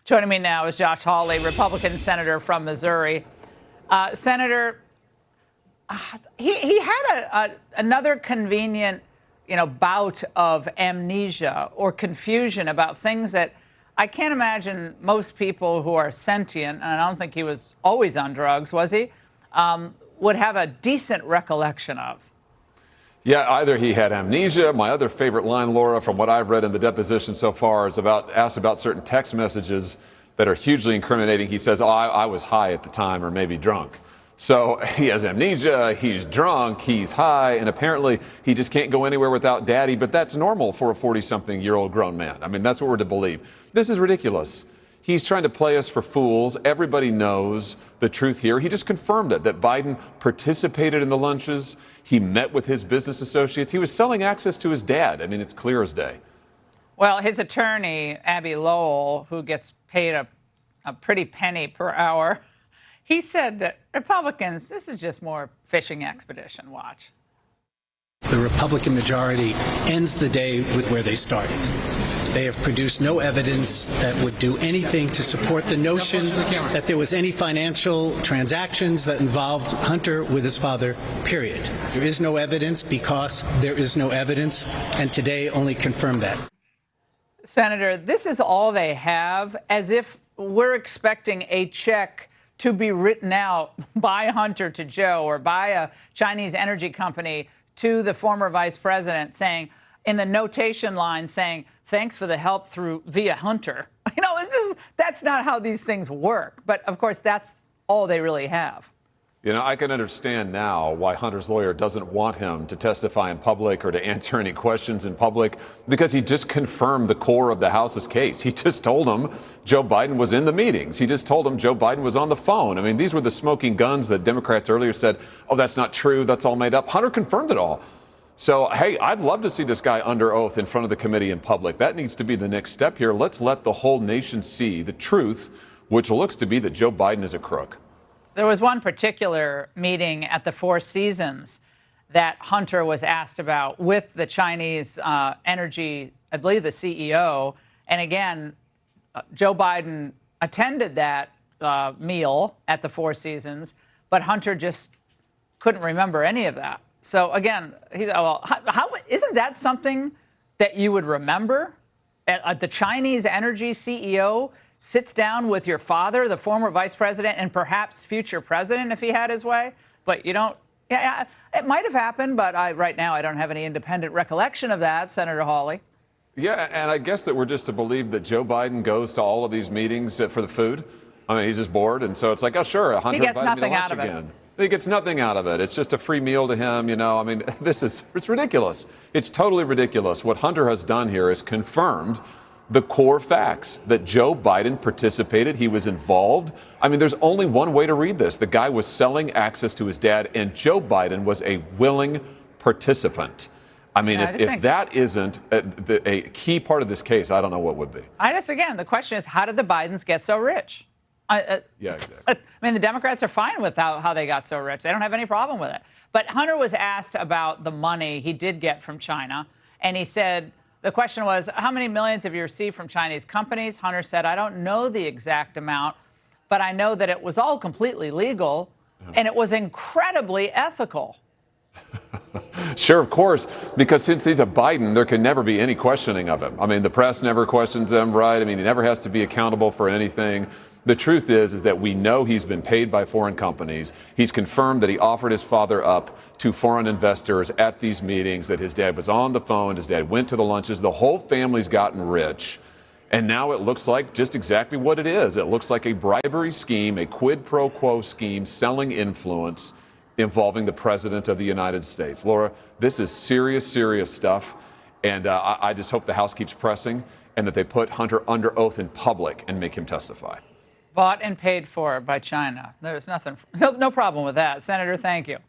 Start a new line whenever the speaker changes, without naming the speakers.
Joining me now is Josh Hawley, Republican senator from Missouri. Senator, he had another convenient, bout of amnesia or confusion about things that I can't imagine most people who are sentient, and I don't think he was always on drugs, was he, would have a decent recollection of.
Yeah, either he had amnesia. My other favorite line, Laura, from what I've read in the deposition so far is asked about certain text messages that are hugely incriminating. He says, I was high at the time, or maybe drunk. So he has amnesia, he's drunk, he's high, and apparently he just can't go anywhere without daddy. But that's normal for a 40-something-year-old grown man. I mean, that's what we're to believe. This is ridiculous. He's trying to play us for fools. Everybody knows the truth here. He just confirmed it, that Biden participated in the lunches. He met with his business associates. He was selling access to his dad. I mean, it's clear as day.
Well, his attorney, Abby Lowell, who gets paid a pretty penny per hour, he said that Republicans, this is just more fishing expedition. Watch.
The Republican majority ends the day with where they started. They have produced no evidence that would do anything to support the notion that there was any financial transactions that involved Hunter with his father, period. There is no evidence because there is no evidence, and today only confirmed that.
Senator, this is all they have, as if we're expecting a check to be written out by Hunter to Joe or by a Chinese energy company to the former vice president saying, in the notation line saying, thanks for the help via Hunter. That's not how these things work. But of course, that's all they really have.
I can understand now why Hunter's lawyer doesn't want him to testify in public or to answer any questions in public, because he just confirmed the core of the House's case. He just told him Joe Biden was in the meetings. He just told him Joe Biden was on the phone. I mean, these were the smoking guns that Democrats earlier said, oh, that's not true, that's all made up. Hunter confirmed it all. So, hey, I'd love to see this guy under oath in front of the committee in public. That needs to be the next step here. Let's let the whole nation see the truth, which looks to be that Joe Biden is a crook.
There was one particular meeting at the Four Seasons that Hunter was asked about with the Chinese energy, I believe the CEO. And again, Joe Biden attended that meal at the Four Seasons, but Hunter just couldn't remember any of that. So again, isn't that something that you would remember? The Chinese energy CEO sits down with your father, the former vice president, and perhaps future president if he had his way. But you don't. Yeah, it might have happened, but right now I don't have any independent recollection of that, Senator Hawley.
Yeah, and I guess that we're just to believe that Joe Biden goes to all of these meetings for the food. I mean, he's just bored, and so it's like, oh, sure, Hunter
he gets
invited me to
nothing
lunch
out of
again. He gets nothing out of it. It's just a free meal to him, I mean, it's ridiculous. It's totally ridiculous. What Hunter has done here is confirmed the core facts that Joe Biden participated. He was involved. I mean, there's only one way to read this. The guy was selling access to his dad, and Joe Biden was a willing participant. I mean, if that isn't a key part of this case, I don't know what would be.
Again, the question is, how did the Bidens get so rich?
Yeah, exactly.
I mean, the Democrats are fine with how they got so rich. They don't have any problem with it. But Hunter was asked about the money he did get from China, and he said, the question was, how many millions have you received from Chinese companies? Hunter said, I don't know the exact amount, but I know that it was all completely legal, and it was incredibly ethical.
Sure, of course, because since he's a Biden, there can never be any questioning of him. I mean, the press never questions him, right? I mean, he never has to be accountable for anything. The truth is that we know he's been paid by foreign companies. He's confirmed that he offered his father up to foreign investors at these meetings, that his dad was on the phone, his dad went to the lunches. The whole family's gotten rich. And now it looks like just exactly what it is. It looks like a bribery scheme, a quid pro quo scheme, selling influence involving the president of the United States. Laura, this is serious, serious stuff. And I just hope the House keeps pressing and that they put Hunter under oath in public and make him testify.
Bought and paid for by China. There's no problem with that. Senator, thank you.